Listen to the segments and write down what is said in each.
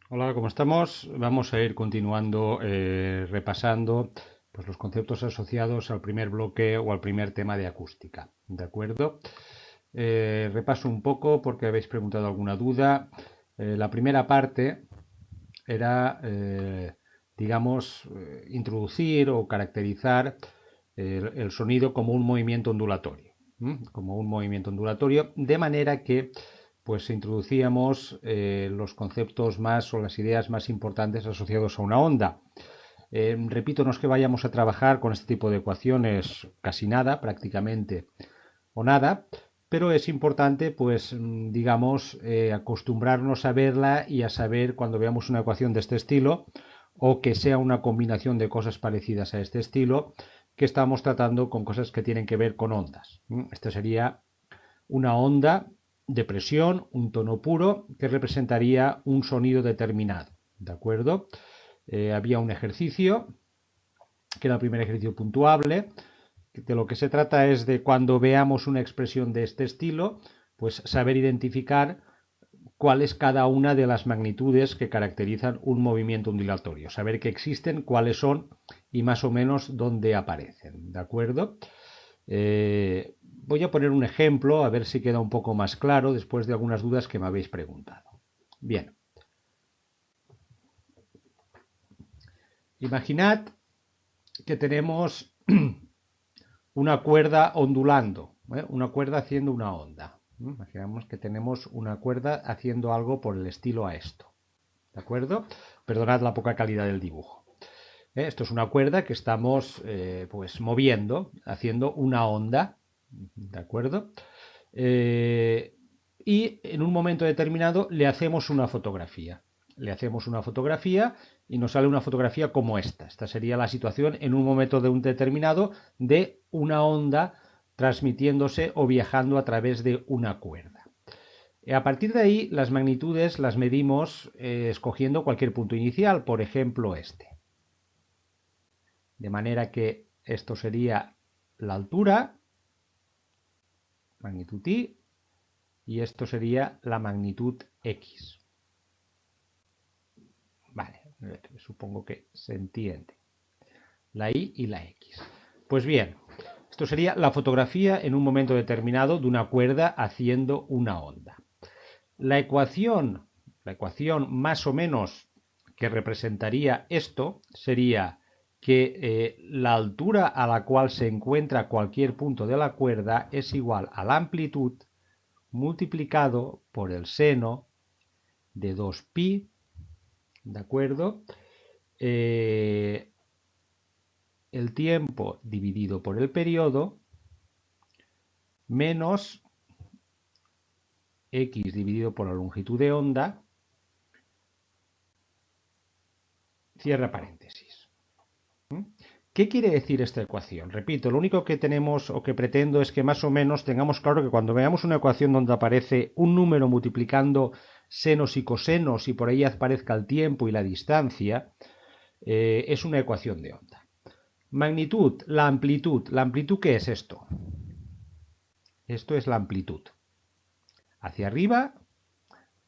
Hola, ¿cómo estamos? Vamos a ir continuando repasando pues, los conceptos asociados al primer bloque o al primer tema de acústica. ¿De acuerdo? Repaso un poco porque habéis preguntado alguna duda. La primera parte era, digamos, introducir o caracterizar el sonido como un movimiento ondulatorio. Como un movimiento ondulatorio, de manera que pues introducíamos los conceptos más o las ideas más importantes asociados a una onda. Repito, no es que vayamos a trabajar con este tipo de ecuaciones casi nada, prácticamente, o nada, pero es importante, pues, digamos, acostumbrarnos a verla y a saber cuando veamos una ecuación de este estilo, o que sea una combinación de cosas parecidas a este estilo, que estamos tratando con cosas que tienen que ver con ondas. Esta sería una onda de presión, un tono puro, que representaría un sonido determinado. ¿De acuerdo? Había un ejercicio, que era el primer ejercicio puntuable. De lo que se trata es de cuando veamos una expresión de este estilo, pues saber identificar cuál es cada una de las magnitudes que caracterizan un movimiento ondulatorio, saber que existen, cuáles son y más o menos dónde aparecen. ¿De acuerdo? Voy a poner un ejemplo, a ver si queda un poco más claro después de algunas dudas que me habéis preguntado. Bien, imaginad que tenemos una cuerda ondulando, una cuerda haciendo una onda. Imaginamos que tenemos una cuerda haciendo algo por el estilo a esto. ¿De acuerdo? Perdonad la poca calidad del dibujo. Esto es una cuerda que estamos pues moviendo, haciendo una onda. ¿De acuerdo? Y en un momento determinado le hacemos una fotografía. Le hacemos una fotografía y nos sale una fotografía como esta. Esta sería la situación en un momento determinado de una onda transmitiéndose o viajando a través de una cuerda. A partir de ahí, las magnitudes las medimos escogiendo cualquier punto inicial, por ejemplo este. De manera que esto sería la altura, magnitud I, y esto sería la magnitud X. Vale, supongo que se entiende. La Y y la X. Pues bien, esto sería la fotografía en un momento determinado de una cuerda haciendo una onda. La ecuación más o menos que representaría esto sería que la altura a la cual se encuentra cualquier punto de la cuerda es igual a la amplitud multiplicado por el seno de 2pi, ¿de acuerdo? El tiempo dividido por el periodo menos x dividido por la longitud de onda, cierra paréntesis. ¿Qué quiere decir esta ecuación? Repito, lo único que tenemos o que pretendo es que más o menos tengamos claro que cuando veamos una ecuación donde aparece un número multiplicando senos y cosenos y por ahí aparezca el tiempo y la distancia, es una ecuación de onda. Magnitud, la amplitud. ¿La amplitud qué es esto? Esto es la amplitud. ¿Hacia arriba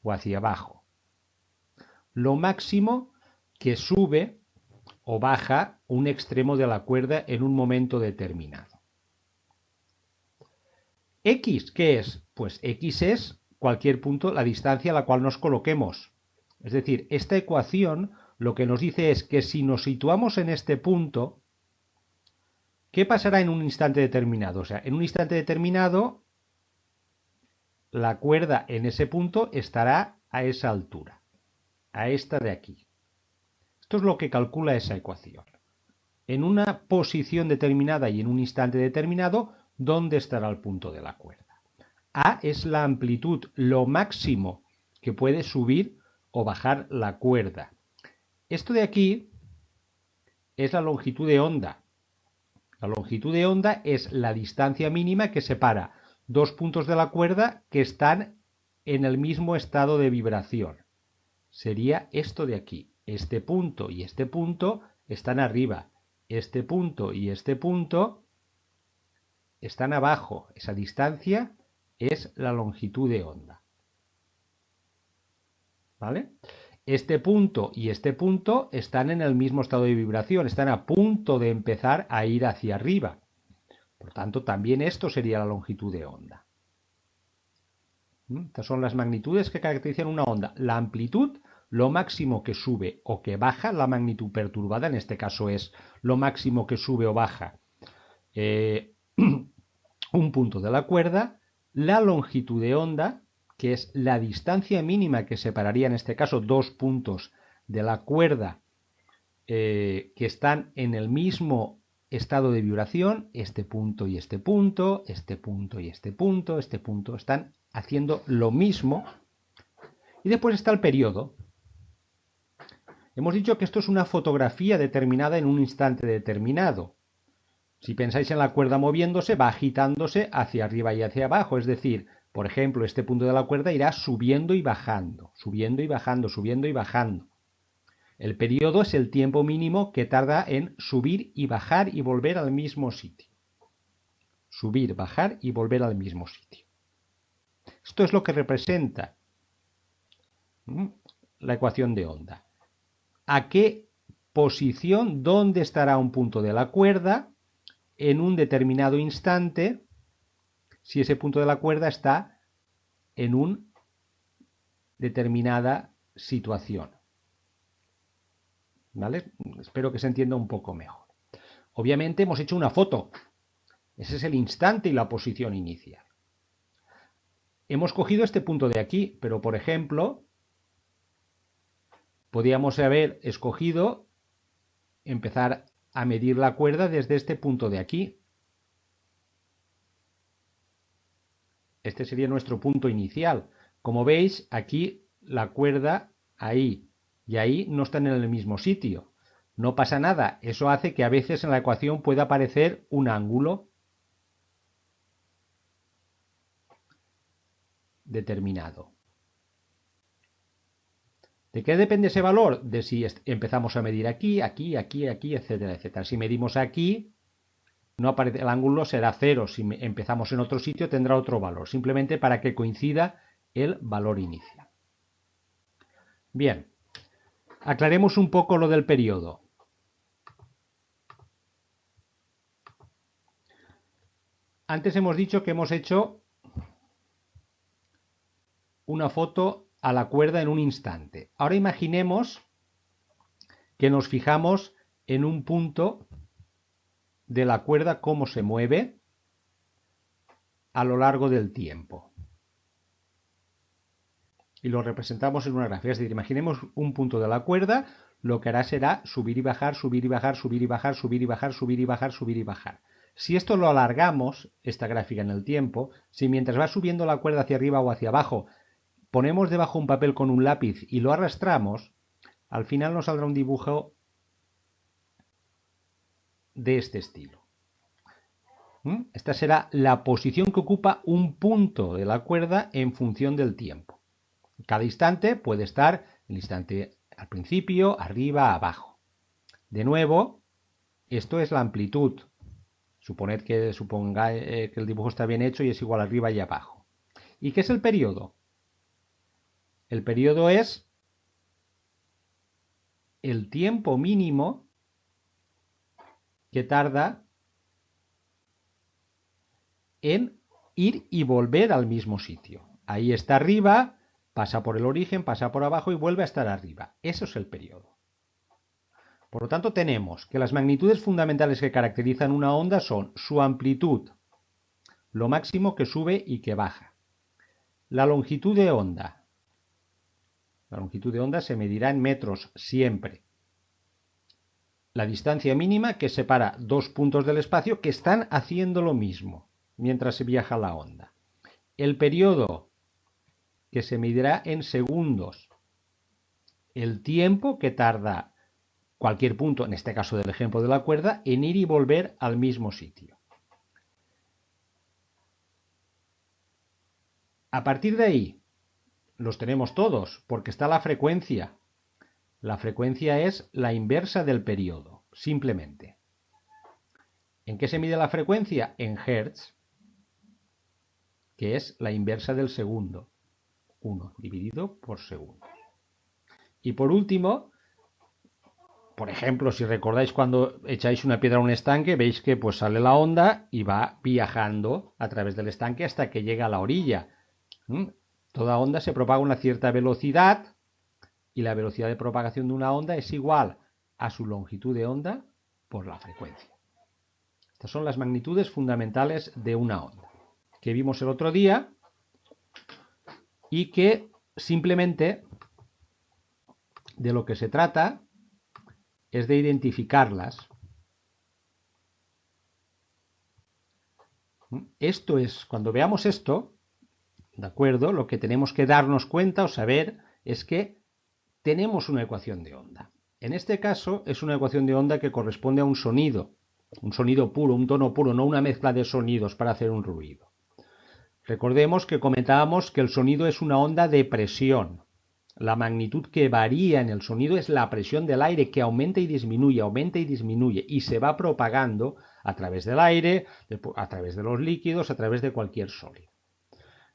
o hacia abajo? Lo máximo que sube o baja un extremo de la cuerda en un momento determinado. X, ¿qué es? Pues X es cualquier punto, la distancia a la cual nos coloquemos. Es decir, esta ecuación lo que nos dice es que si nos situamos en este punto, ¿qué pasará en un instante determinado? O sea, en un instante determinado, la cuerda en ese punto estará a esa altura, a esta de aquí. Esto es lo que calcula esa ecuación. En una posición determinada y en un instante determinado, ¿dónde estará el punto de la cuerda? A es la amplitud, lo máximo que puede subir o bajar la cuerda. Esto de aquí es la longitud de onda. La longitud de onda es la distancia mínima que separa dos puntos de la cuerda que están en el mismo estado de vibración. Sería esto de aquí. Este punto y este punto están arriba. Este punto y este punto están abajo. Esa distancia es la longitud de onda. ¿vale? Este punto y este punto están en el mismo estado de vibración, están a punto de empezar a ir hacia arriba. Por tanto, también esto sería la longitud de onda. Estas son las magnitudes que caracterizan una onda. La amplitud, lo máximo que sube o que baja, la magnitud perturbada, en este caso es lo máximo que sube o baja un punto de la cuerda. La longitud de onda, que es la distancia mínima que separaría en este caso dos puntos de la cuerda que están en el mismo estado de vibración, este punto y este punto, este punto y este punto, este punto, están haciendo lo mismo. Y después está el periodo. Hemos dicho que esto es una fotografía determinada en un instante determinado. Si pensáis en la cuerda moviéndose, va agitándose hacia arriba y hacia abajo, es decir, por ejemplo, este punto de la cuerda irá subiendo y bajando, subiendo y bajando, subiendo y bajando. El periodo es el tiempo mínimo que tarda en subir y bajar y volver al mismo sitio. Subir, bajar y volver al mismo sitio. Esto es lo que representa la ecuación de onda. ¿A qué posición, dónde estará un punto de la cuerda en un determinado instante si ese punto de la cuerda está en una determinada situación? ¿Vale? Espero que se entienda un poco mejor. Obviamente hemos hecho una foto. Ese es el instante y la posición inicial. Hemos cogido este punto de aquí, pero por ejemplo, podríamos haber escogido empezar a medir la cuerda desde este punto de aquí. Este sería nuestro punto inicial. Como veis, aquí la cuerda, ahí y ahí, no están en el mismo sitio. No pasa nada. Eso hace que a veces en la ecuación pueda aparecer un ángulo determinado. ¿De qué depende ese valor? De si empezamos a medir aquí, aquí, aquí, aquí, etcétera, etcétera. Si medimos aquí, no aparece, el ángulo será 0. Si empezamos en otro sitio, tendrá otro valor. Simplemente para que coincida el valor inicial. Bien, aclaremos un poco lo del periodo. Antes hemos dicho que hemos hecho una foto a la cuerda en un instante. Ahora imaginemos que nos fijamos en un punto de la cuerda, cómo se mueve a lo largo del tiempo. Y lo representamos en una gráfica. Es decir, imaginemos un punto de la cuerda, lo que hará será subir y bajar, subir y bajar, subir y bajar, subir y bajar, subir y bajar, subir y bajar. Si esto lo alargamos, esta gráfica en el tiempo, si mientras va subiendo la cuerda hacia arriba o hacia abajo, ponemos debajo un papel con un lápiz y lo arrastramos, al final nos saldrá un dibujo de este estilo. Esta será la posición que ocupa un punto de la cuerda en función del tiempo. Cada instante puede estar el instante al principio, arriba, abajo. De nuevo, esto es la amplitud. Suponed que que el dibujo está bien hecho y es igual arriba y abajo. ¿Y qué es el periodo? El periodo es el tiempo mínimo que tarda en ir y volver al mismo sitio. Ahí está arriba, pasa por el origen, pasa por abajo y vuelve a estar arriba. Eso es el periodo. Por lo tanto, tenemos que las magnitudes fundamentales que caracterizan una onda son su amplitud, lo máximo que sube y que baja. La longitud de onda. La longitud de onda se medirá en metros siempre. La distancia mínima que separa dos puntos del espacio que están haciendo lo mismo mientras se viaja la onda. El periodo, que se medirá en segundos. El tiempo que tarda cualquier punto, en este caso del ejemplo de la cuerda, en ir y volver al mismo sitio. A partir de ahí, los tenemos todos, porque está la frecuencia. La frecuencia es la inversa del periodo, simplemente. ¿En qué se mide la frecuencia? En hertz, que es la inversa del segundo. 1 dividido por segundo. Y por último, por ejemplo, si recordáis cuando echáis una piedra a un estanque, veis que pues sale la onda y va viajando a través del estanque hasta que llega a la orilla. Toda onda se propaga a una cierta velocidad y la velocidad de propagación de una onda es igual a su longitud de onda por la frecuencia. Estas son las magnitudes fundamentales de una onda que vimos el otro día y que simplemente de lo que se trata es de identificarlas. Esto es, cuando veamos esto, ¿de acuerdo? Lo que tenemos que darnos cuenta o saber es que tenemos una ecuación de onda. En este caso es una ecuación de onda que corresponde a un sonido puro, un tono puro, no una mezcla de sonidos para hacer un ruido. Recordemos que comentábamos que el sonido es una onda de presión. La magnitud que varía en el sonido es la presión del aire que aumenta y disminuye y se va propagando a través del aire, a través de los líquidos, a través de cualquier sólido.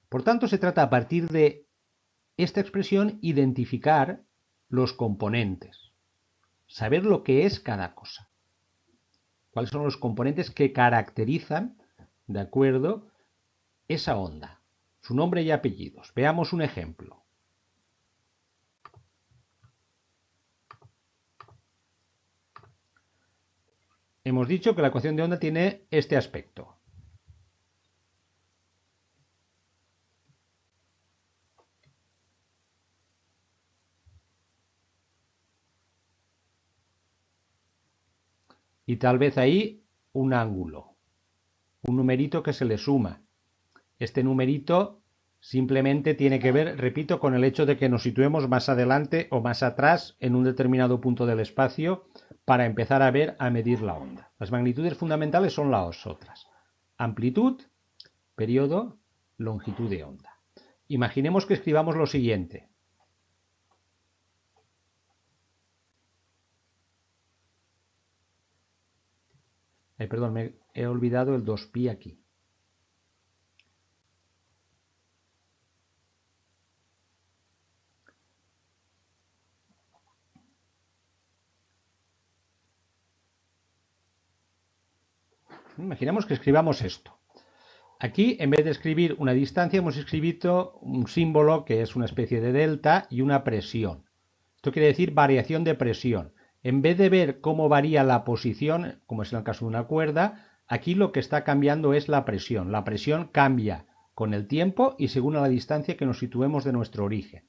Por tanto, se trata a partir de esta expresión identificar los componentes, saber lo que es cada cosa, cuáles son los componentes que caracterizan, de acuerdo, esa onda, su nombre y apellidos. Veamos un ejemplo. Hemos dicho que la ecuación de onda tiene este aspecto. Y tal vez ahí un ángulo, un numerito que se le suma. Este numerito simplemente tiene que ver, repito, con el hecho de que nos situemos más adelante o más atrás en un determinado punto del espacio para empezar a ver, a medir la onda. Las magnitudes fundamentales son las otras: amplitud, periodo, longitud de onda. Imaginemos que escribamos lo siguiente. Perdón, me he olvidado el 2pi aquí. Imaginemos que escribamos esto. Aquí, en vez de escribir una distancia, hemos escrito un símbolo que es una especie de delta y una presión. Esto quiere decir variación de presión. En vez de ver cómo varía la posición, como es en el caso de una cuerda, aquí lo que está cambiando es la presión. La presión cambia con el tiempo y según la distancia que nos situemos de nuestro origen.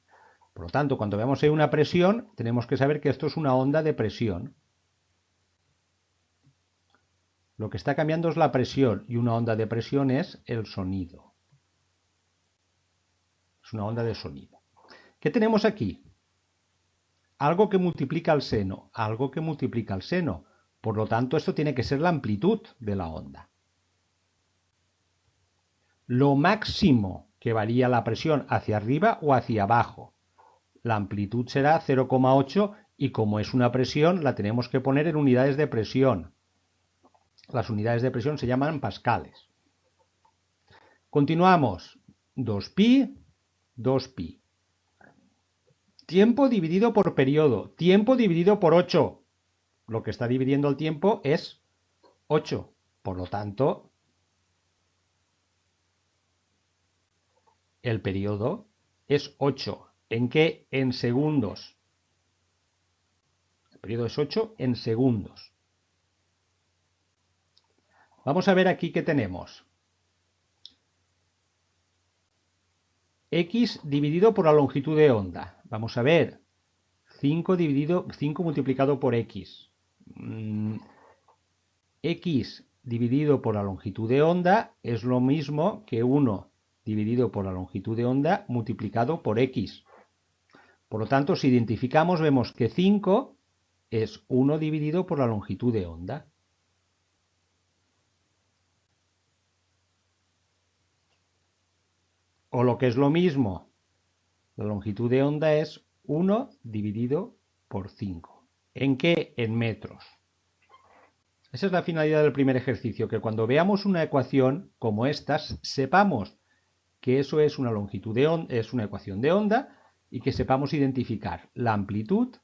Por lo tanto, cuando veamos ahí una presión, tenemos que saber que esto es una onda de presión. Lo que está cambiando es la presión y una onda de presión es el sonido. Es una onda de sonido. ¿Qué tenemos aquí? Algo que multiplica el seno, algo que multiplica el seno. Por lo tanto, esto tiene que ser la amplitud de la onda. Lo máximo que varía la presión hacia arriba o hacia abajo. La amplitud será 0,8 y como es una presión, la tenemos que poner en unidades de presión. Las unidades de presión se llaman pascales. Continuamos. 2pi, 2pi. Tiempo dividido por periodo. Tiempo dividido por 8. Lo que está dividiendo el tiempo es 8. Por lo tanto, el periodo es 8. ¿En qué? En segundos. El periodo es 8 en segundos. Vamos a ver aquí qué tenemos. X dividido por la longitud de onda. Vamos a ver. 5 multiplicado por X. X dividido por la longitud de onda es lo mismo que 1 dividido por la longitud de onda multiplicado por X. Por lo tanto, si identificamos, vemos que 5 es 1 dividido por la longitud de onda. O lo que es lo mismo, la longitud de onda es 1 dividido por 5. ¿En qué? En metros. Esa es la finalidad del primer ejercicio, que cuando veamos una ecuación como esta, sepamos que eso es una longitud de onda, es una ecuación de onda y que sepamos identificar la amplitud,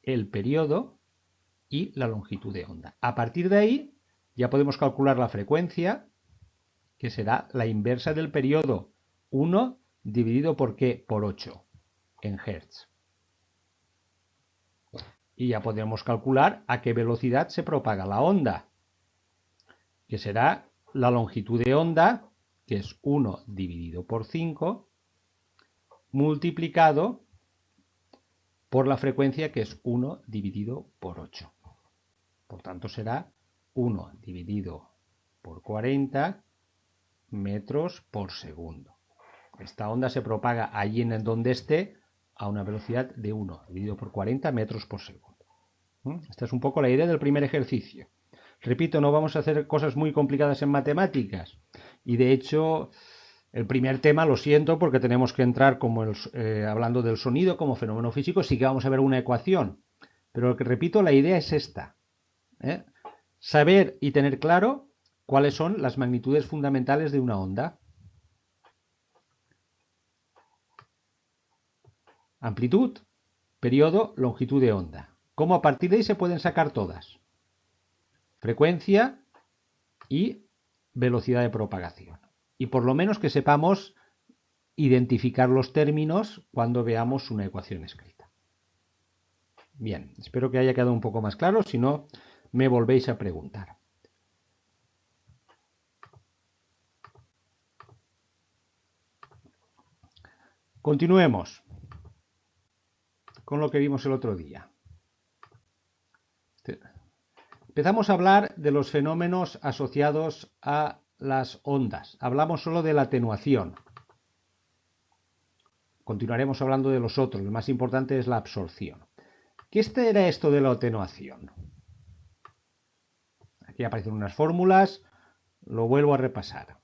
el periodo y la longitud de onda. A partir de ahí ya podemos calcular la frecuencia, que será la inversa del periodo, 1 dividido por ¿qué? Por 8 en Hertz. Y ya podemos calcular a qué velocidad se propaga la onda, que será la longitud de onda, que es 1 dividido por 5, multiplicado por la frecuencia, que es 1 dividido por 8. Por tanto, será 1 dividido por 40 metros por segundo. Esta onda se propaga allí en donde esté a una velocidad de 1 dividido por 40 metros por segundo. Esta es un poco la idea del primer ejercicio. Repito, no vamos a hacer cosas muy complicadas en matemáticas. Y de hecho, el primer tema, lo siento, porque tenemos que entrar como hablando del sonido como fenómeno físico, sí que vamos a ver una ecuación. Pero lo que repito, la idea es esta. Saber y tener claro cuáles son las magnitudes fundamentales de una onda. Amplitud, periodo, longitud de onda. ¿Cómo a partir de ahí se pueden sacar todas? Frecuencia y velocidad de propagación. Y por lo menos que sepamos identificar los términos cuando veamos una ecuación escrita. Bien, espero que haya quedado un poco más claro, si no, me volvéis a preguntar. Continuemos con lo que vimos el otro día. Empezamos a hablar de los fenómenos asociados a las ondas. Hablamos solo de la atenuación. Continuaremos hablando de los otros. El más importante es la absorción. ¿Qué era esto de la atenuación? Aquí aparecen unas fórmulas. Lo vuelvo a repasar.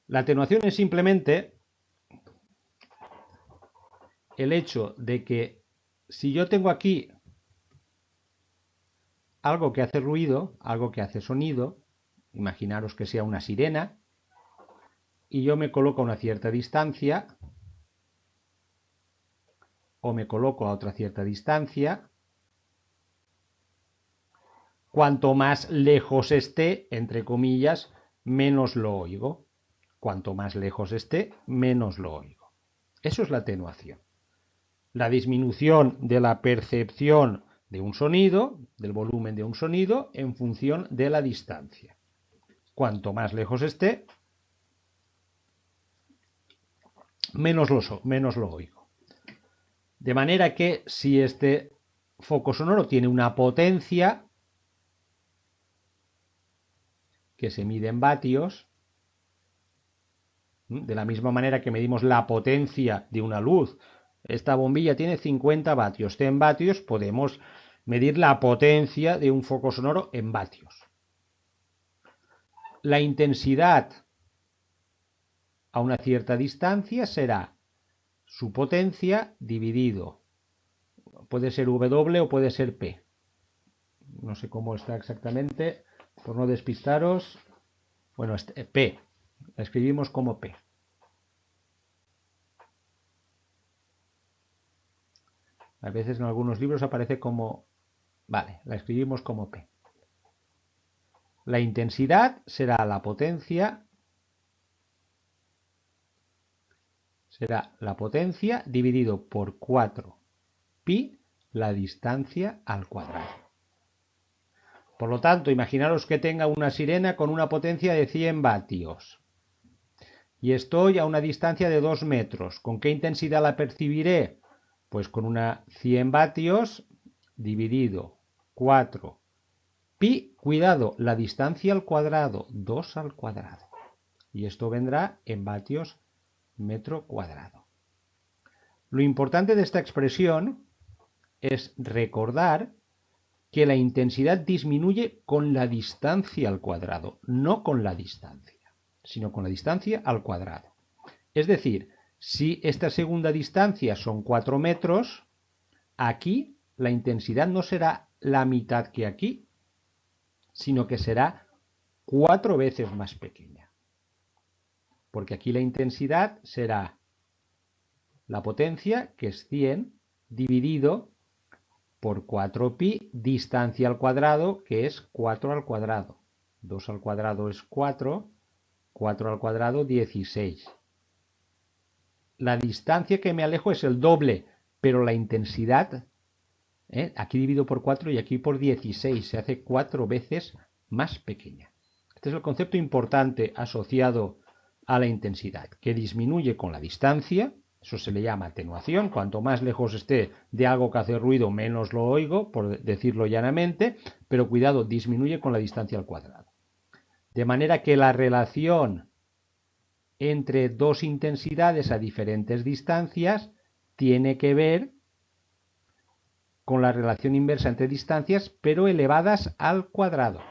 La atenuación es simplemente el hecho de que si yo tengo aquí algo que hace ruido, algo que hace sonido, imaginaros que sea una sirena, y yo me coloco a una cierta distancia, o me coloco a otra cierta distancia, cuanto más lejos esté, entre comillas, menos lo oigo. Cuanto más lejos esté, menos lo oigo. Eso es la atenuación. La disminución de la percepción de un sonido, del volumen de un sonido, en función de la distancia. Cuanto más lejos esté, menos lo oigo. De manera que si este foco sonoro tiene una potencia que se mide en vatios, de la misma manera que medimos la potencia de una luz, esta bombilla tiene 50 vatios, 100 vatios, podemos medir la potencia de un foco sonoro en vatios. La intensidad a una cierta distancia será su potencia dividido, puede ser W o puede ser P. No sé cómo está exactamente, por no despistaros. Bueno, P, la escribimos como P. A veces en algunos libros aparece como... Vale, la escribimos como P. La intensidad será la potencia dividido por 4 pi la distancia al cuadrado. Por lo tanto, imaginaros que tenga una sirena con una potencia de 100 vatios y estoy a una distancia de 2 metros. ¿Con qué intensidad la percibiré? Pues con una 100 vatios dividido 4 pi, cuidado, la distancia al cuadrado, 2 al cuadrado. Y esto vendrá en vatios metro cuadrado. Lo importante de esta expresión es recordar que la intensidad disminuye con la distancia al cuadrado, no con la distancia, sino con la distancia al cuadrado. Es decir, si esta segunda distancia son 4 metros, aquí la intensidad no será la mitad que aquí, sino que será 4 veces más pequeña. porque aquí la intensidad será la potencia, que es 100, dividido por 4pi, distancia al cuadrado, que es 4 al cuadrado. 2 al cuadrado es 4, 4 al cuadrado 16. La distancia que me alejo es el doble, pero la intensidad, aquí divido por 4 y aquí por 16, se hace 4 veces más pequeña. Este es el concepto importante asociado a la intensidad, que disminuye con la distancia. Eso se le llama atenuación. Cuanto más lejos esté de algo que hace ruido, menos lo oigo, por decirlo llanamente, pero cuidado, disminuye con la distancia al cuadrado. De manera que la relación entre dos intensidades a diferentes distancias tiene que ver con la relación inversa entre distancias, pero elevadas al cuadrado.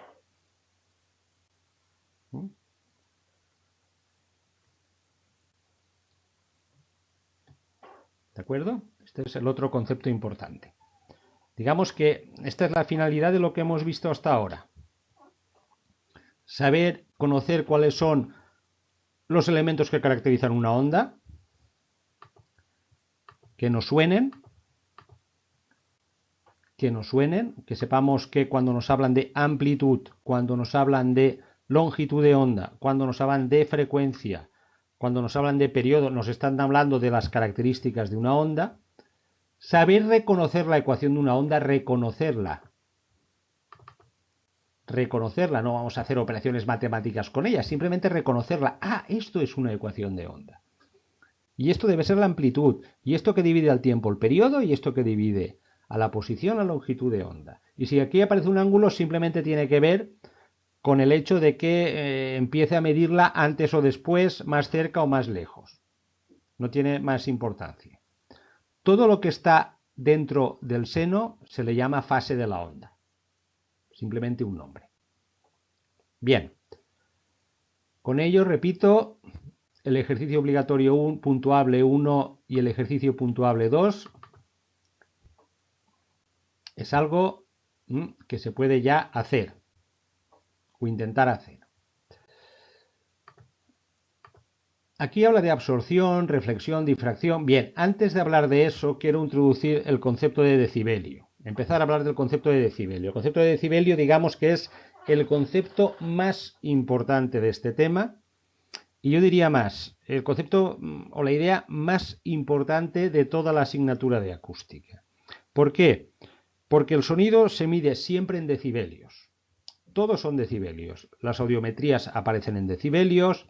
¿De acuerdo? Este es el otro concepto importante. Digamos que esta es la finalidad de lo que hemos visto hasta ahora. Saber, conocer cuáles son los elementos que caracterizan una onda, que nos suenen, que sepamos que cuando nos hablan de amplitud, cuando nos hablan de longitud de onda, cuando nos hablan de frecuencia, cuando nos hablan de periodo, nos están hablando de las características de una onda. Saber reconocer la ecuación de una onda, reconocerla, no vamos a hacer operaciones matemáticas con ella, simplemente reconocerla. Ah, esto es una ecuación de onda. Y esto debe ser la amplitud, y esto que divide al tiempo el periodo, y esto que divide a la posición la longitud de onda. Y si aquí aparece un ángulo, simplemente tiene que ver con el hecho de que empiece a medirla antes o después, más cerca o más lejos. No tiene más importancia. Todo lo que está dentro del seno se le llama fase de la onda. Simplemente un nombre. Bien. Con ello, repito, el ejercicio obligatorio puntuable 1 y el ejercicio puntuable 2 es algo que se puede ya hacer o intentar hacer. Aquí habla de absorción, reflexión, difracción. Bien, antes de hablar de eso, quiero introducir el concepto de decibelio. Empezar a hablar del concepto de decibelio. El concepto de decibelio, digamos que es el concepto más importante de este tema. Y yo diría más, el concepto o la idea más importante de toda la asignatura de acústica. ¿Por qué? Porque el sonido se mide siempre en decibelios. Todos son decibelios. Las audiometrías aparecen en decibelios,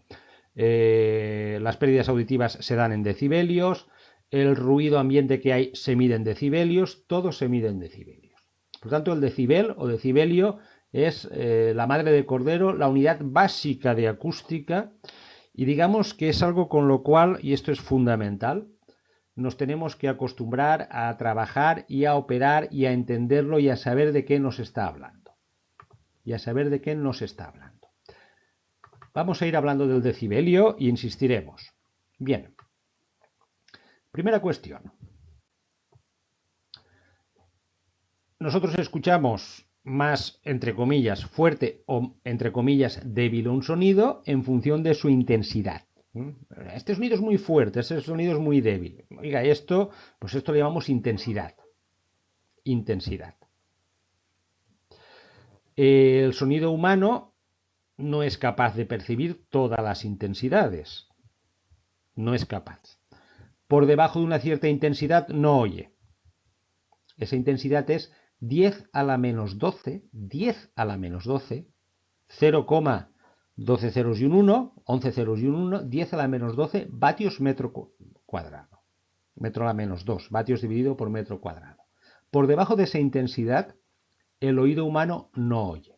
las pérdidas auditivas se dan en decibelios, el ruido ambiente que hay se mide en decibelios, todo se mide en decibelios. Por tanto, el decibel o decibelio es la madre de cordero, la unidad básica de acústica, y digamos que es algo con lo cual, y esto es fundamental, nos tenemos que acostumbrar a trabajar y a operar y a entenderlo y a saber de qué nos está hablando. Vamos a ir hablando del decibelio y insistiremos. Bien. Primera cuestión. Nosotros escuchamos más, entre comillas, fuerte o, entre comillas, débil un sonido en función de su intensidad. Este sonido es muy fuerte, este sonido es muy débil. Oiga, esto lo llamamos intensidad. El sonido humano no es capaz de percibir todas las intensidades. No es capaz. Por debajo de una cierta intensidad no oye. Esa intensidad es 10 a la menos 12, 0,12 ceros y un 1, 11 ceros y un 1, 10 a la menos 12 vatios metro cuadrado. Metro a la menos 2, vatios dividido por metro cuadrado. Por debajo de esa intensidad, el oído humano no oye.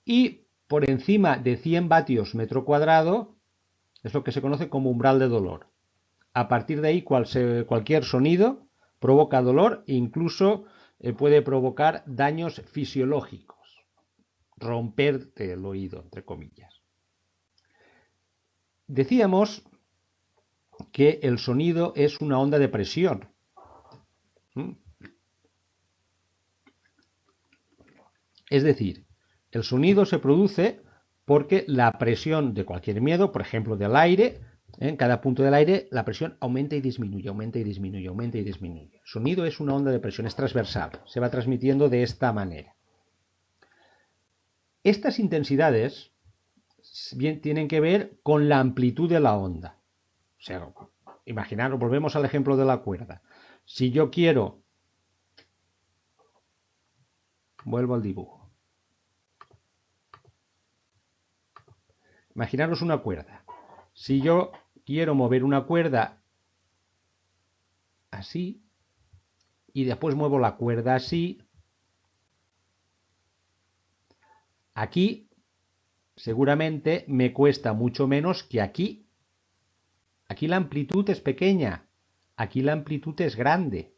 Y por encima de 100 vatios metro cuadrado, es lo que se conoce como umbral de dolor. A partir de ahí, cualquier sonido provoca dolor e incluso puede provocar daños fisiológicos, romperte el oído, entre comillas. Decíamos que el sonido es una onda de presión. Es decir, el sonido se produce porque la presión de cualquier miedo, por ejemplo del aire, en cada punto del aire la presión aumenta y disminuye, aumenta y disminuye, aumenta y disminuye. El sonido es una onda de presión, es transversal, se va transmitiendo de esta manera. Estas intensidades bien tienen que ver con la amplitud de la onda. O sea, imaginaros, volvemos al ejemplo de la cuerda. Si yo quiero, vuelvo al dibujo. Imaginaros una cuerda. Si yo quiero mover una cuerda así y después muevo la cuerda así, aquí seguramente me cuesta mucho menos que aquí. Aquí la amplitud es pequeña, aquí la amplitud es grande.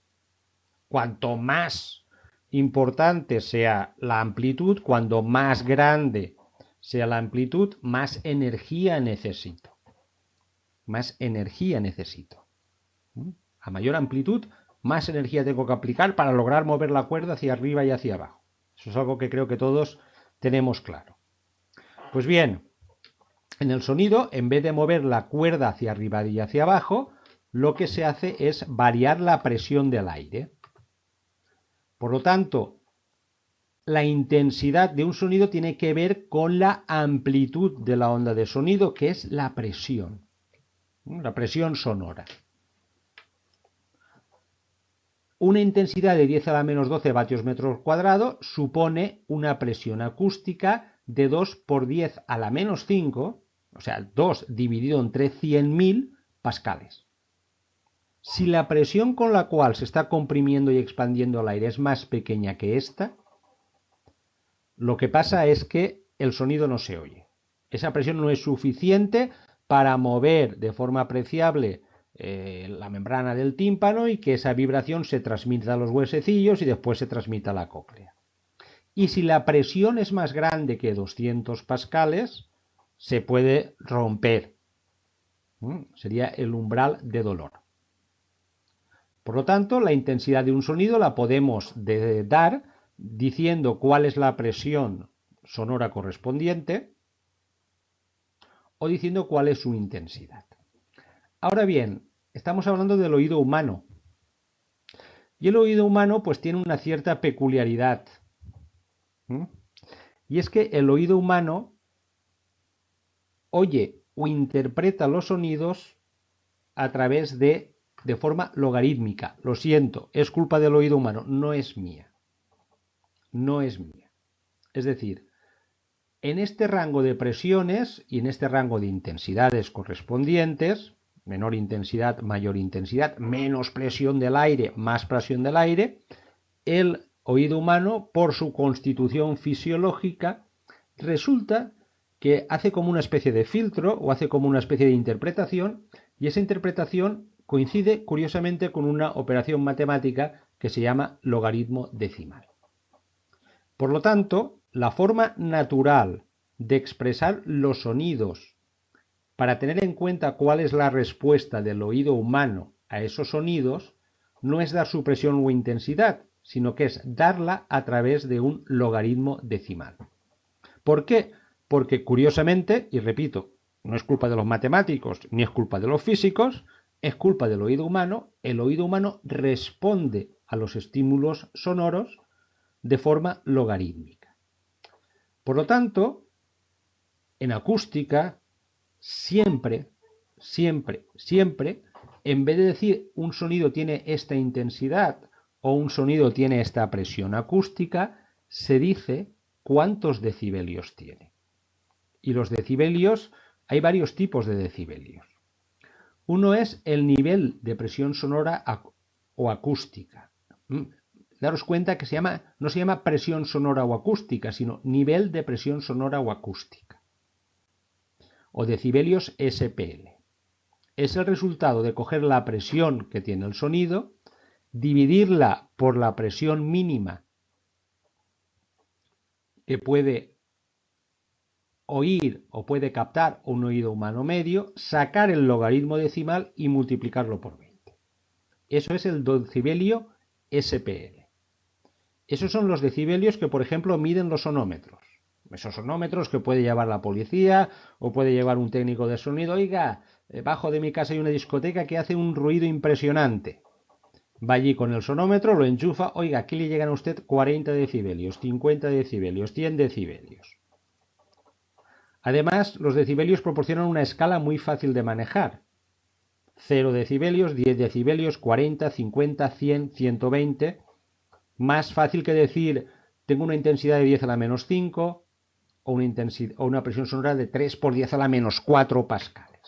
Cuanto más importante sea la amplitud, cuanto más grande sea la amplitud, más energía necesito. Más energía necesito. A mayor amplitud, más energía tengo que aplicar para lograr mover la cuerda hacia arriba y hacia abajo. Eso es algo que creo que todos tenemos claro. Pues bien, en el sonido, en vez de mover la cuerda hacia arriba y hacia abajo, lo que se hace es variar la presión del aire. Por lo tanto, la intensidad de un sonido tiene que ver con la amplitud de la onda de sonido, que es la presión sonora. Una intensidad de 10 a la menos 12 vatios metros cuadrados supone una presión acústica de 2 por 10 a la menos 5, o sea, 2 dividido entre 100.000 pascales. Si la presión con la cual se está comprimiendo y expandiendo el aire es más pequeña que esta, lo que pasa es que el sonido no se oye. Esa presión no es suficiente para mover de forma apreciable la membrana del tímpano y que esa vibración se transmita a los huesecillos y después se transmita a la cóclea. Y si la presión es más grande que 200 pascales, se puede romper. Sería el umbral de dolor. Por lo tanto, la intensidad de un sonido la podemos dar diciendo cuál es la presión sonora correspondiente o diciendo cuál es su intensidad. Ahora bien, estamos hablando del oído humano. Y el oído humano pues tiene una cierta peculiaridad. Y es que el oído humano oye o interpreta los sonidos a través de forma logarítmica. Lo siento, es culpa del oído humano, no es mía. No es mía. Es decir, en este rango de presiones y en este rango de intensidades correspondientes, menor intensidad, mayor intensidad, menos presión del aire, más presión del aire, el oído humano, por su constitución fisiológica, resulta que hace como una especie de filtro o hace como una especie de interpretación, y esa interpretación coincide curiosamente con una operación matemática que se llama logaritmo decimal. Por lo tanto, la forma natural de expresar los sonidos para tener en cuenta cuál es la respuesta del oído humano a esos sonidos no es dar su presión o intensidad, sino que es darla a través de un logaritmo decimal. ¿Por qué? Porque curiosamente, y repito, no es culpa de los matemáticos ni es culpa de los físicos, es culpa del oído humano. El oído humano responde a los estímulos sonoros de forma logarítmica. Por lo tanto, en acústica, siempre, en vez de decir un sonido tiene esta intensidad o un sonido tiene esta presión acústica, se dice cuántos decibelios tiene. Y los decibelios, hay varios tipos de decibelios. Uno es el nivel de presión sonora o acústica. Daros cuenta que no se llama presión sonora o acústica, sino nivel de presión sonora o acústica. O decibelios SPL. Es el resultado de coger la presión que tiene el sonido, dividirla por la presión mínima que puede oír o puede captar un oído humano medio, sacar el logaritmo decimal y multiplicarlo por 20. Eso es el decibelio SPL. Esos son los decibelios que, por ejemplo, miden los sonómetros. Esos sonómetros que puede llevar la policía o puede llevar un técnico de sonido. Oiga, bajo de mi casa hay una discoteca que hace un ruido impresionante. Va allí con el sonómetro, lo enchufa. Oiga, aquí le llegan a usted 40 decibelios, 50 decibelios, 100 decibelios. Además, los decibelios proporcionan una escala muy fácil de manejar. 0 decibelios, 10 decibelios, 40, 50, 100, 120. Más fácil que decir, tengo una intensidad de 10 a la menos 5 o una presión sonora de 3 por 10 a la menos 4 pascales.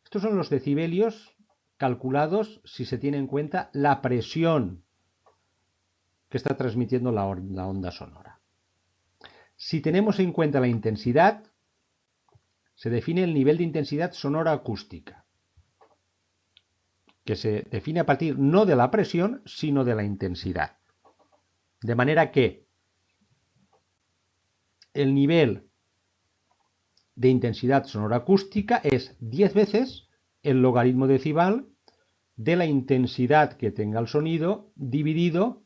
Estos son los decibelios calculados si se tiene en cuenta la presión que está transmitiendo la onda sonora. Si tenemos en cuenta la intensidad, se define el nivel de intensidad sonora acústica, que se define a partir no de la presión, sino de la intensidad. De manera que el nivel de intensidad sonora acústica es 10 veces el logaritmo decimal de la intensidad que tenga el sonido dividido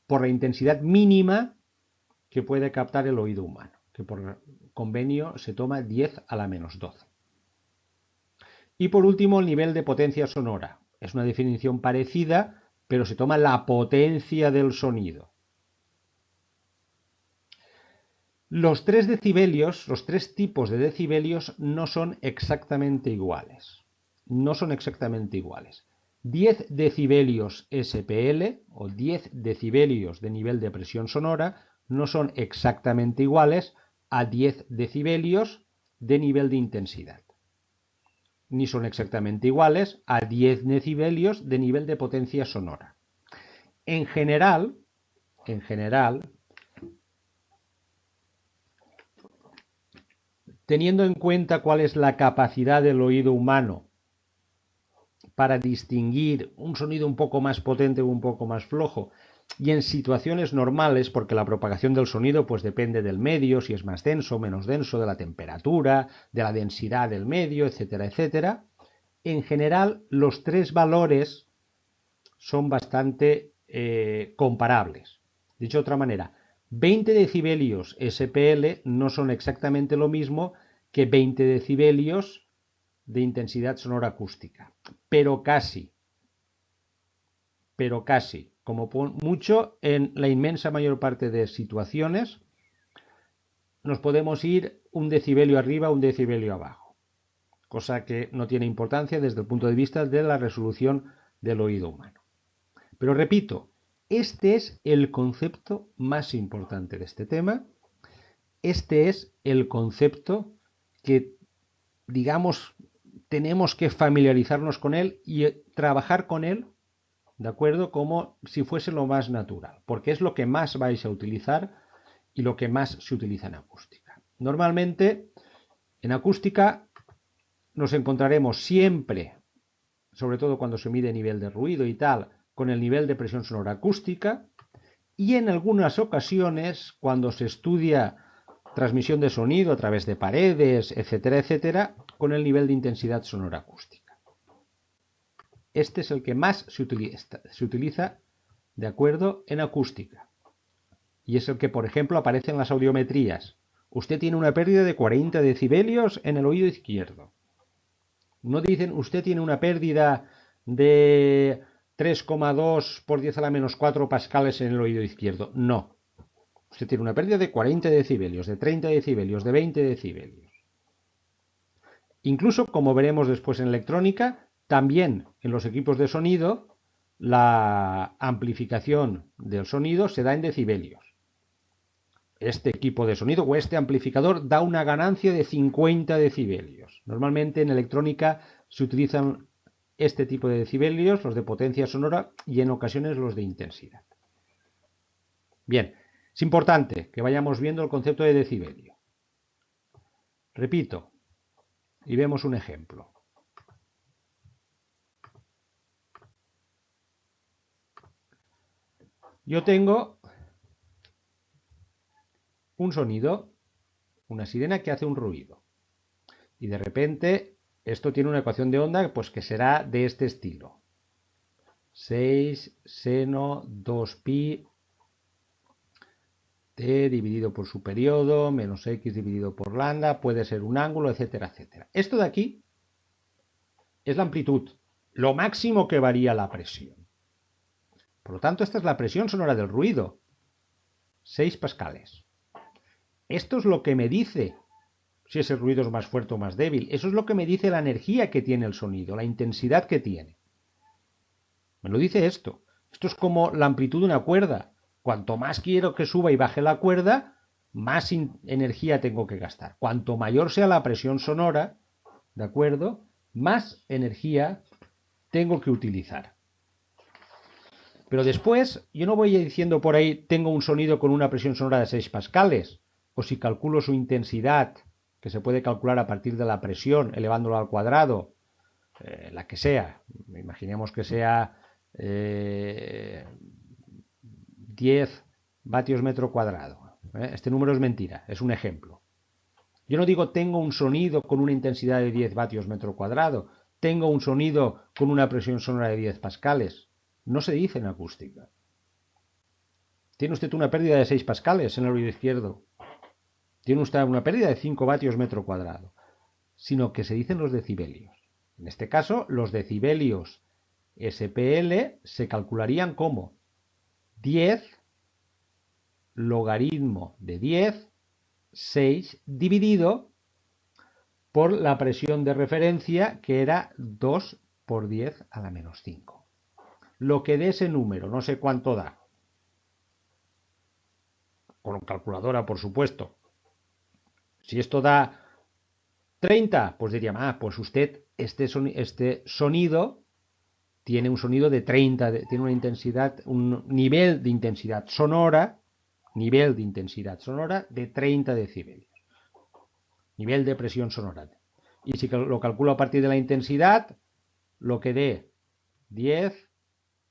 por la intensidad mínima que puede captar el oído humano, que por convenio se toma 10 a la menos 12. Y por último, el nivel de potencia sonora. Es una definición parecida, pero se toma la potencia del sonido. Los 3 decibelios, los 3 tipos de decibelios no son exactamente iguales. No son exactamente iguales. 10 decibelios SPL o 10 decibelios de nivel de presión sonora no son exactamente iguales a 10 decibelios de nivel de intensidad. Ni son exactamente iguales a 10 decibelios de nivel de potencia sonora. En general, teniendo en cuenta cuál es la capacidad del oído humano para distinguir un sonido un poco más potente o un poco más flojo, y en situaciones normales, porque la propagación del sonido pues depende del medio, si es más denso o menos denso, de la temperatura, de la densidad del medio, etcétera, etcétera. En general, los 3 valores son bastante comparables. Dicho de otra manera, 20 decibelios SPL no son exactamente lo mismo que 20 decibelios de intensidad sonora acústica, pero casi, como mucho en la inmensa mayor parte de situaciones nos podemos ir un decibelio arriba, un decibelio abajo, cosa que no tiene importancia desde el punto de vista de la resolución del oído humano. Pero repito, este es el concepto más importante de este tema. Este es el concepto que, digamos, tenemos que familiarizarnos con él y trabajar con él, ¿de acuerdo? Como si fuese lo más natural, porque es lo que más vais a utilizar y lo que más se utiliza en acústica. Normalmente, en acústica nos encontraremos siempre, sobre todo cuando se mide nivel de ruido y tal, con el nivel de presión sonora acústica, y en algunas ocasiones, cuando se estudia transmisión de sonido a través de paredes, etcétera, etcétera, con el nivel de intensidad sonora acústica. Este es el que más se utiliza, de acuerdo, en acústica. Y es el que, por ejemplo, aparece en las audiometrías. Usted tiene una pérdida de 40 decibelios en el oído izquierdo. No dicen, usted tiene una pérdida de 3,2 por 10 a la menos 4 pascales en el oído izquierdo. No. Usted tiene una pérdida de 40 decibelios, de 30 decibelios, de 20 decibelios. Incluso, como veremos después en electrónica, también en los equipos de sonido, la amplificación del sonido se da en decibelios. Este equipo de sonido o este amplificador da una ganancia de 50 decibelios. Normalmente en electrónica se utilizan este tipo de decibelios, los de potencia sonora, y en ocasiones los de intensidad. Bien, es importante que vayamos viendo el concepto de decibelio. Repito, y vemos un ejemplo. Yo tengo un sonido, una sirena que hace un ruido. Y de repente esto tiene una ecuación de onda pues que será de este estilo. 6 seno 2pi T dividido por su periodo, menos X dividido por lambda, puede ser un ángulo, etcétera, etcétera. Esto de aquí es la amplitud, lo máximo que varía la presión. Por lo tanto, esta es la presión sonora del ruido, 6 pascales. Esto es lo que me dice si ese ruido es más fuerte o más débil. Eso es lo que me dice la energía que tiene el sonido, la intensidad que tiene. Me lo dice esto. Esto es como la amplitud de una cuerda. Cuanto más quiero que suba y baje la cuerda, más energía tengo que gastar. Cuanto mayor sea la presión sonora, ¿de acuerdo? Más energía tengo que utilizar. Pero después, yo no voy diciendo por ahí, tengo un sonido con una presión sonora de 6 pascales, o si calculo su intensidad, que se puede calcular a partir de la presión, elevándola al cuadrado, la que sea. Imaginemos que sea 10 vatios metro cuadrado. Este número es mentira, es un ejemplo. Yo no digo tengo un sonido con una intensidad de 10 vatios metro cuadrado, tengo un sonido con una presión sonora de 10 pascales. No se dice en acústica. Tiene usted una pérdida de 6 pascales en el oído izquierdo. Tiene usted una pérdida de 5 vatios metro cuadrado. Sino que se dicen los decibelios. En este caso, los decibelios SPL se calcularían como 10 logaritmo de 10, 6 dividido por la presión de referencia, que era 2 por 10 a la menos 5. Lo que dé ese número, no sé cuánto da. Con calculadora, por supuesto. Si esto da 30, pues diríamos, pues usted, este sonido tiene un sonido de 30, tiene una intensidad, un nivel de intensidad sonora de 30 decibelios. Nivel de presión sonora. Y si lo calculo a partir de la intensidad, lo que dé 10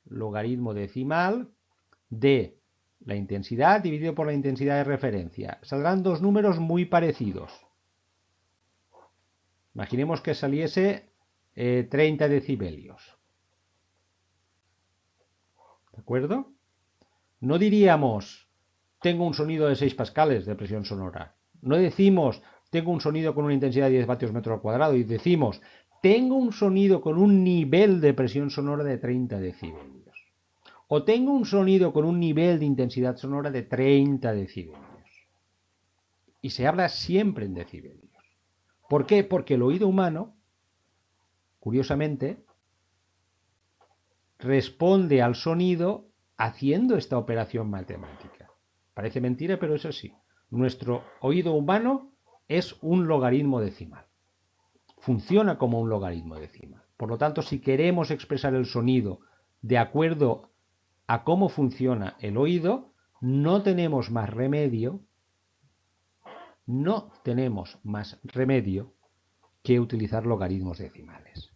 logaritmo decimal de la intensidad dividido por la intensidad de referencia. Saldrán dos números muy parecidos. Imaginemos que saliese 30 decibelios. ¿De acuerdo? No diríamos, tengo un sonido de 6 pascales de presión sonora. No decimos, tengo un sonido con una intensidad de 10 vatios metro al cuadrado. Y decimos, tengo un sonido con un nivel de presión sonora de 30 decibelios. O tengo un sonido con un nivel de intensidad sonora de 30 decibelios. Y se habla siempre en decibelios. ¿Por qué? Porque el oído humano, curiosamente, responde al sonido haciendo esta operación matemática. Parece mentira, pero es así. Nuestro oído humano es un logaritmo decimal. Funciona como un logaritmo decimal. Por lo tanto, si queremos expresar el sonido de acuerdo a cómo funciona el oído, no tenemos más remedio que utilizar logaritmos decimales.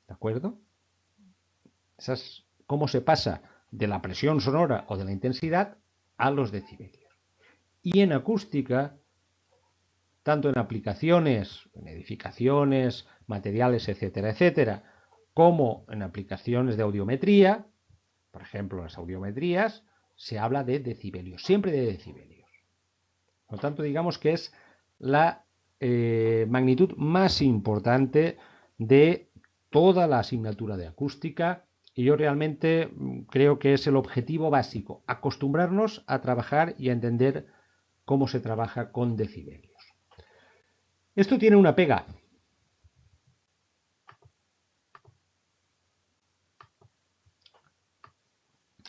¿De acuerdo? Esa es cómo se pasa de la presión sonora o de la intensidad a los decibelios. Y en acústica, tanto en aplicaciones, en edificaciones, materiales, etcétera, etcétera, como en aplicaciones de audiometría, por ejemplo, las audiometrías, se habla de decibelios, siempre de decibelios. Por lo tanto, digamos que es la magnitud más importante de toda la asignatura de acústica, y yo realmente creo que es el objetivo básico, acostumbrarnos a trabajar y a entender cómo se trabaja con decibelios. Esto tiene una pega.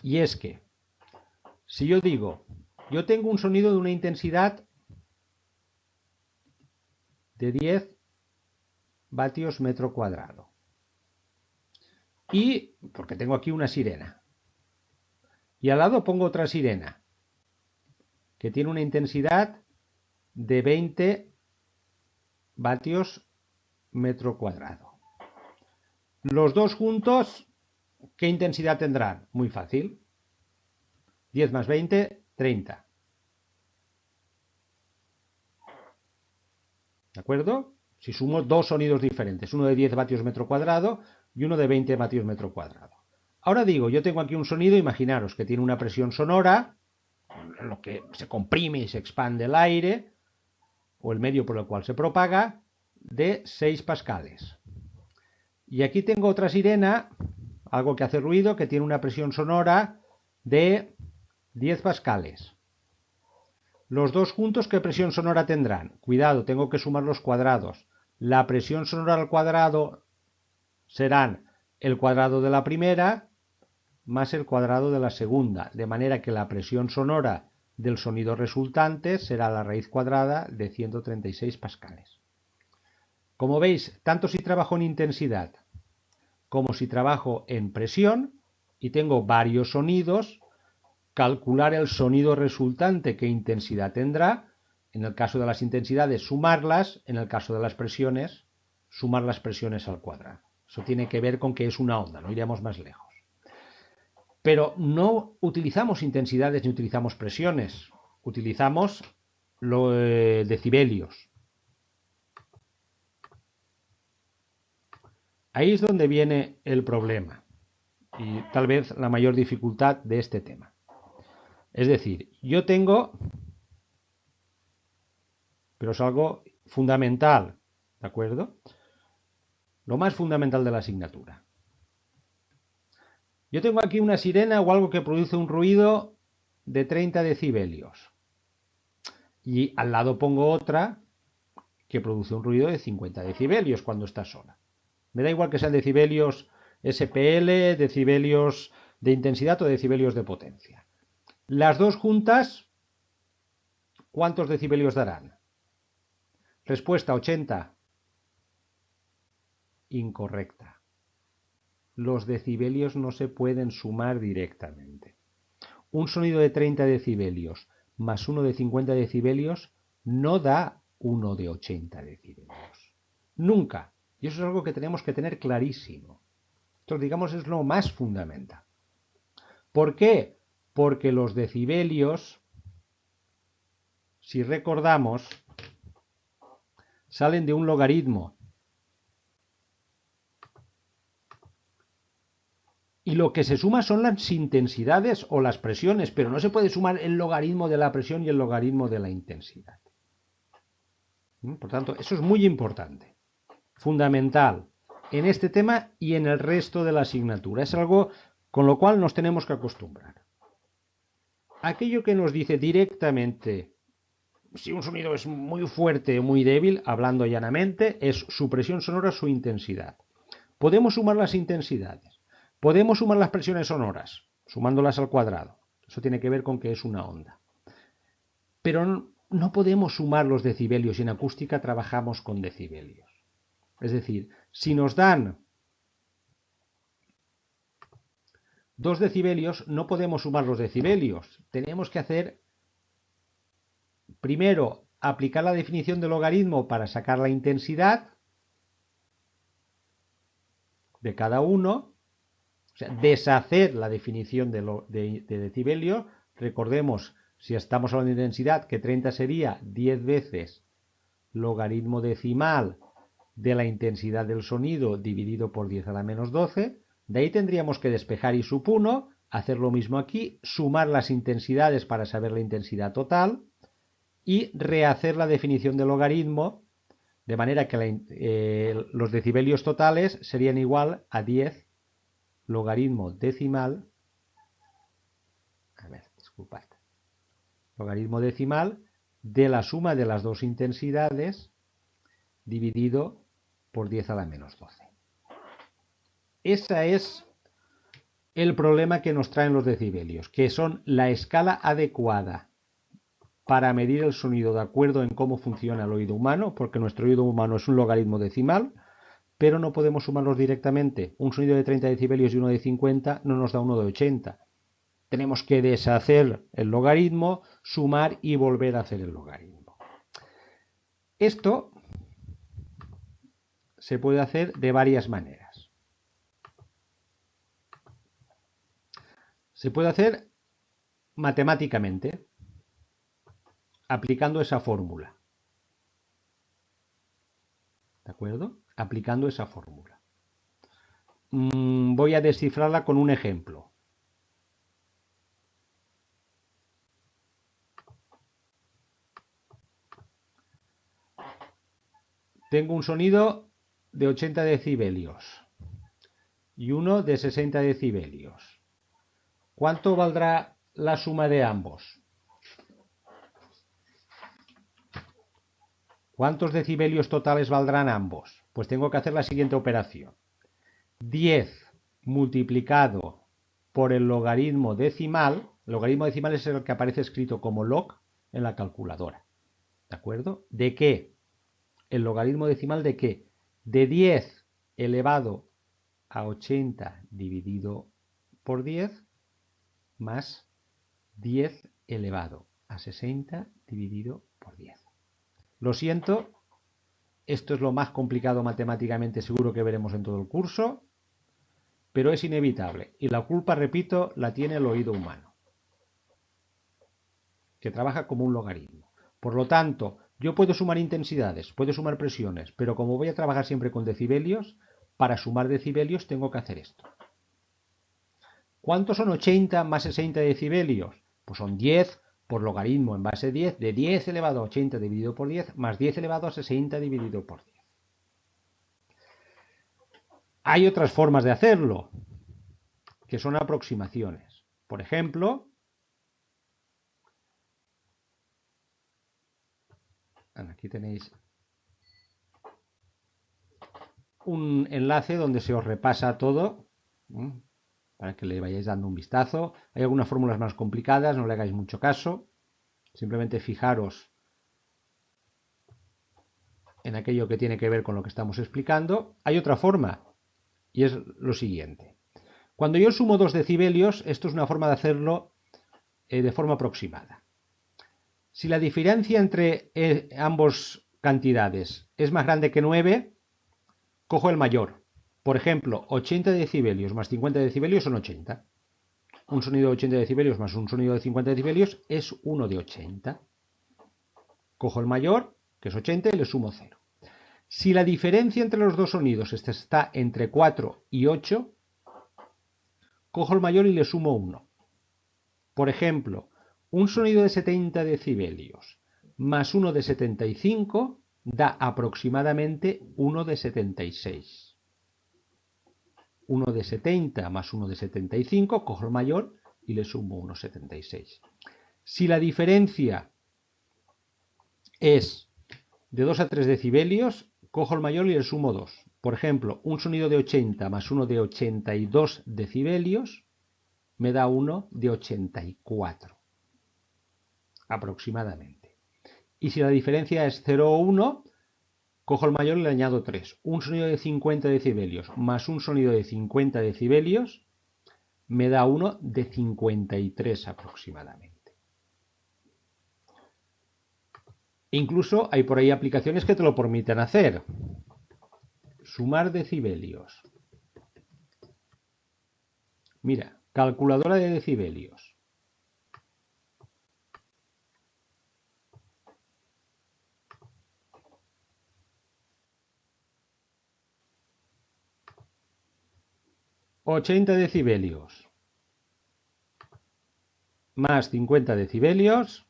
Y es que, si yo digo, yo tengo un sonido de una intensidad de 10 vatios metro cuadrado. Y, porque tengo aquí una sirena. Y al lado pongo otra sirena, que tiene una intensidad de 20 vatios metro cuadrado. Los dos juntos, ¿qué intensidad tendrán? Muy fácil. 10 más 20, 30. ¿De acuerdo? Si sumo dos sonidos diferentes, uno de 10 vatios metro cuadrado y uno de 20 vatios metro cuadrado. Ahora digo, yo tengo aquí un sonido, imaginaros que tiene una presión sonora lo que se comprime y se expande el aire, o el medio por el cual se propaga, de 6 pascales. Y aquí tengo otra sirena, algo que hace ruido, que tiene una presión sonora de 10 pascales. Los dos juntos, ¿qué presión sonora tendrán? Cuidado, tengo que sumar los cuadrados. La presión sonora al cuadrado serán el cuadrado de la primera más el cuadrado de la segunda, de manera que la presión sonora del sonido resultante será la raíz cuadrada de 136 pascales. Como veis, tanto si trabajo en intensidad como si trabajo en presión y tengo varios sonidos, calcular el sonido resultante, qué intensidad tendrá. En el caso de las intensidades, sumarlas. En el caso de las presiones, sumar las presiones al cuadrado. Eso tiene que ver con que es una onda, no iremos más lejos. Pero no utilizamos intensidades ni utilizamos presiones, utilizamos decibelios. Ahí es donde viene el problema y tal vez la mayor dificultad de este tema. Es decir, yo tengo, pero es algo fundamental, ¿de acuerdo? Lo más fundamental de la asignatura. Yo tengo aquí una sirena o algo que produce un ruido de 30 decibelios. Y al lado pongo otra que produce un ruido de 50 decibelios cuando está sola. Me da igual que sean decibelios SPL, decibelios de intensidad o decibelios de potencia. Las dos juntas, ¿cuántos decibelios darán? Respuesta 80. Incorrecta. Los decibelios no se pueden sumar directamente. Un sonido de 30 decibelios más uno de 50 decibelios no da uno de 80 decibelios. Nunca. Y eso es algo que tenemos que tener clarísimo. Esto, digamos, es lo más fundamental. ¿Por qué? Porque los decibelios, si recordamos, salen de un logaritmo. Y lo que se suma son las intensidades o las presiones, pero no se puede sumar el logaritmo de la presión y el logaritmo de la intensidad. Por tanto, eso es muy importante, fundamental, en este tema y en el resto de la asignatura. Es algo con lo cual nos tenemos que acostumbrar. Aquello que nos dice directamente si un sonido es muy fuerte o muy débil, hablando llanamente, es su presión sonora, su intensidad. Podemos sumar las intensidades. Podemos sumar las presiones sonoras, sumándolas al cuadrado. Eso tiene que ver con que es una onda. Pero no podemos sumar los decibelios y en acústica trabajamos con decibelios. Es decir, si nos dan 2 decibelios, no podemos sumar los decibelios. Tenemos que hacer, primero, aplicar la definición de logaritmo para sacar la intensidad de cada uno. O sea, deshacer la definición de decibelio. Recordemos, si estamos hablando de intensidad, que 30 sería 10 veces logaritmo decimal de la intensidad del sonido dividido por 10 a la menos 12. De ahí tendríamos que despejar y sub 1, hacer lo mismo aquí, sumar las intensidades para saber la intensidad total y rehacer la definición de logaritmo, de manera que los decibelios totales serían igual a 10 logaritmo decimal, logaritmo decimal de la suma de las dos intensidades dividido por 10 a la menos 12. Ese es el problema que nos traen los decibelios, que son la escala adecuada para medir el sonido de acuerdo en cómo funciona el oído humano, porque nuestro oído humano es un logaritmo decimal, pero no podemos sumarlos directamente. Un sonido de 30 decibelios y uno de 50 no nos da uno de 80. Tenemos que deshacer el logaritmo, sumar y volver a hacer el logaritmo. Esto se puede hacer de varias maneras. Se puede hacer matemáticamente, aplicando esa fórmula. ¿De acuerdo? Aplicando esa fórmula. Voy a descifrarla con un ejemplo. tengo un sonido de 80 decibelios y uno de 60 decibelios. ¿Cuánto valdrá la suma de ambos? ¿Cuántos decibelios totales valdrán ambos? Pues tengo que hacer la siguiente operación. 10 multiplicado por el logaritmo decimal. El logaritmo decimal es el que aparece escrito como log en la calculadora. ¿De acuerdo? ¿De qué? ¿El logaritmo decimal de qué? De 10 elevado a 80 dividido por 10 más 10 elevado a 60 dividido por 10. Lo siento, esto es lo más complicado matemáticamente seguro que veremos en todo el curso, pero es inevitable. Y la culpa, repito, la tiene el oído humano, que trabaja como un logaritmo. Por lo tanto, yo puedo sumar intensidades, puedo sumar presiones, pero como voy a trabajar siempre con decibelios, para sumar decibelios tengo que hacer esto. ¿Cuántos son 80 más 60 decibelios? Pues son 10 por logaritmo en base 10 de 10 elevado a 80 dividido por 10 más 10 elevado a 60 dividido por 10. Hay otras formas de hacerlo, que son aproximaciones. Por ejemplo, aquí tenéis un enlace donde se os repasa todo, para que le vayáis dando un vistazo. Hay algunas fórmulas más complicadas, no le hagáis mucho caso. Simplemente fijaros en aquello que tiene que ver con lo que estamos explicando. Hay otra forma, y es lo siguiente. Cuando yo sumo 2 decibelios, esto es una forma de hacerlo de forma aproximada. Si la diferencia entre ambas cantidades es más grande que 9, cojo el mayor. Por ejemplo, 80 decibelios más 50 decibelios son 80. Un sonido de 80 decibelios más un sonido de 50 decibelios es 1 de 80. Cojo el mayor, que es 80, y le sumo 0. Si la diferencia entre los dos sonidos está entre 4 y 8, cojo el mayor y le sumo 1. Por ejemplo, un sonido de 70 decibelios más 1 de 75 da aproximadamente 1 de 76. 1 de 70 más 1 de 75, cojo el mayor y le sumo 1,76. Si la diferencia es de 2 a 3 decibelios, cojo el mayor y le sumo 2. Por ejemplo, un sonido de 80 más 1 de 82 decibelios me da 1 de 84, aproximadamente. Y si la diferencia es 0 o 1, cojo el mayor y le añado 3. Un sonido de 50 decibelios más un sonido de 50 decibelios me da 1 de 53 aproximadamente. Incluso hay por ahí aplicaciones que te lo permiten hacer. Sumar decibelios. Mira, calculadora de decibelios. ...80 decibelios... ...más 50 decibelios...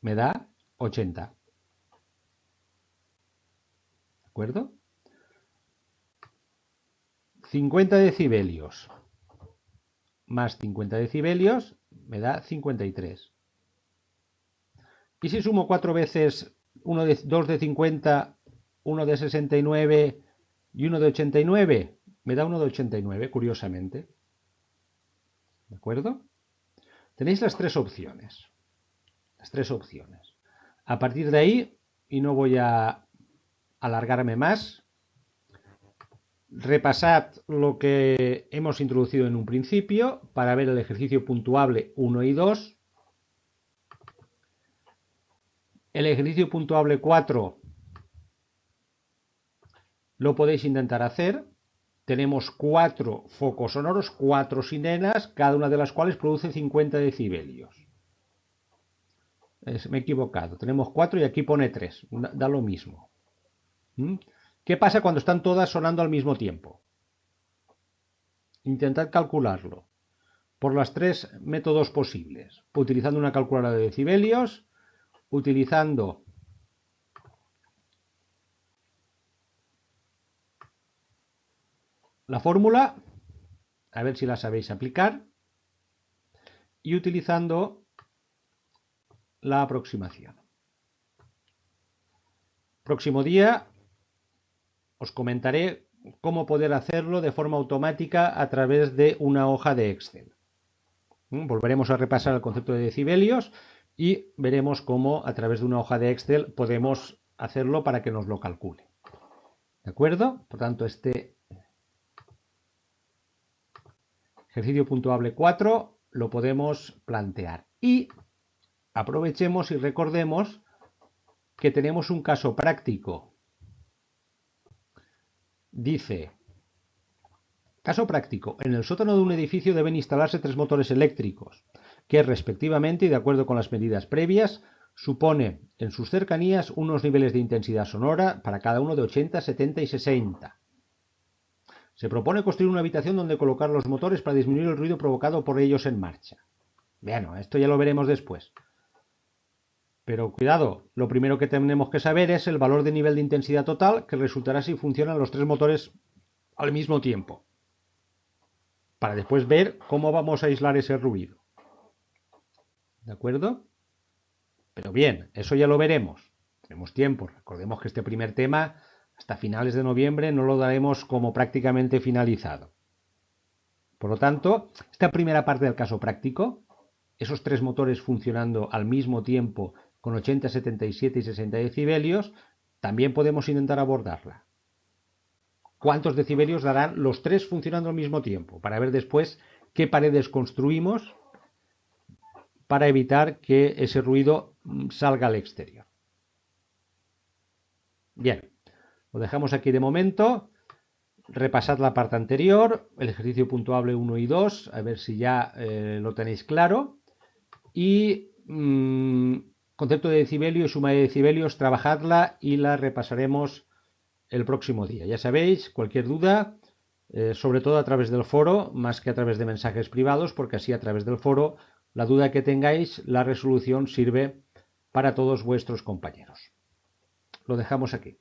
...me da 80... ¿De acuerdo? 50 decibelios... ...más 50 decibelios... ...me da 53... ¿Y si sumo 4 veces... ...2 de 50... ...1 de 69... ...y 1 de 89... ...me da 1 de 89, curiosamente... ¿De acuerdo? Tenéis las tres opciones. Las tres opciones. A partir de ahí, y no voy a alargarme más, repasad lo que hemos introducido en un principio para ver el ejercicio puntuable 1 y 2. El ejercicio puntuable 4 lo podéis intentar hacer. Tenemos 4 focos sonoros, 4 sirenas, cada una de las cuales produce 50 decibelios. Me he equivocado. Tenemos 4 y aquí pone 3. Da lo mismo. ¿Qué pasa cuando están todas sonando al mismo tiempo? Intentad calcularlo por los 3 métodos posibles. Utilizando una calculadora de decibelios, utilizando la fórmula, a ver si la sabéis aplicar, y utilizando la aproximación. Próximo día os comentaré cómo poder hacerlo de forma automática a través de una hoja de Excel. Volveremos a repasar el concepto de decibelios y veremos cómo a través de una hoja de Excel podemos hacerlo para que nos lo calcule. ¿De acuerdo? Por tanto, este ejercicio puntuable 4 lo podemos plantear. Y aprovechemos y recordemos que tenemos un caso práctico. Dice, caso práctico, en el sótano de un edificio deben instalarse 3 motores eléctricos, que respectivamente y de acuerdo con las medidas previas, supone en sus cercanías unos niveles de intensidad sonora para cada uno de 80, 70 y 60. Se propone construir una habitación donde colocar los motores para disminuir el ruido provocado por ellos en marcha. Bueno, esto ya lo veremos después. Pero cuidado, lo primero que tenemos que saber es el valor de nivel de intensidad total que resultará si funcionan los 3 motores al mismo tiempo, para después ver cómo vamos a aislar ese ruido. ¿De acuerdo? Pero bien, eso ya lo veremos. Tenemos tiempo. Recordemos que este primer tema, hasta finales de noviembre, no lo daremos como prácticamente finalizado. Por lo tanto, esta primera parte del caso práctico, esos 3 motores funcionando al mismo tiempo con 80, 77 y 60 decibelios, también podemos intentar abordarla. ¿Cuántos decibelios darán los 3 funcionando al mismo tiempo? Para ver después qué paredes construimos para evitar que ese ruido salga al exterior. Bien, lo dejamos aquí de momento. Repasad la parte anterior, el ejercicio puntuable 1 y 2, a ver si ya lo tenéis claro. Y concepto de decibelio y suma de decibelios, trabajadla y la repasaremos el próximo día. Ya sabéis, cualquier duda, sobre todo a través del foro, más que a través de mensajes privados, porque así a través del foro, la duda que tengáis, la resolución sirve para todos vuestros compañeros. Lo dejamos aquí.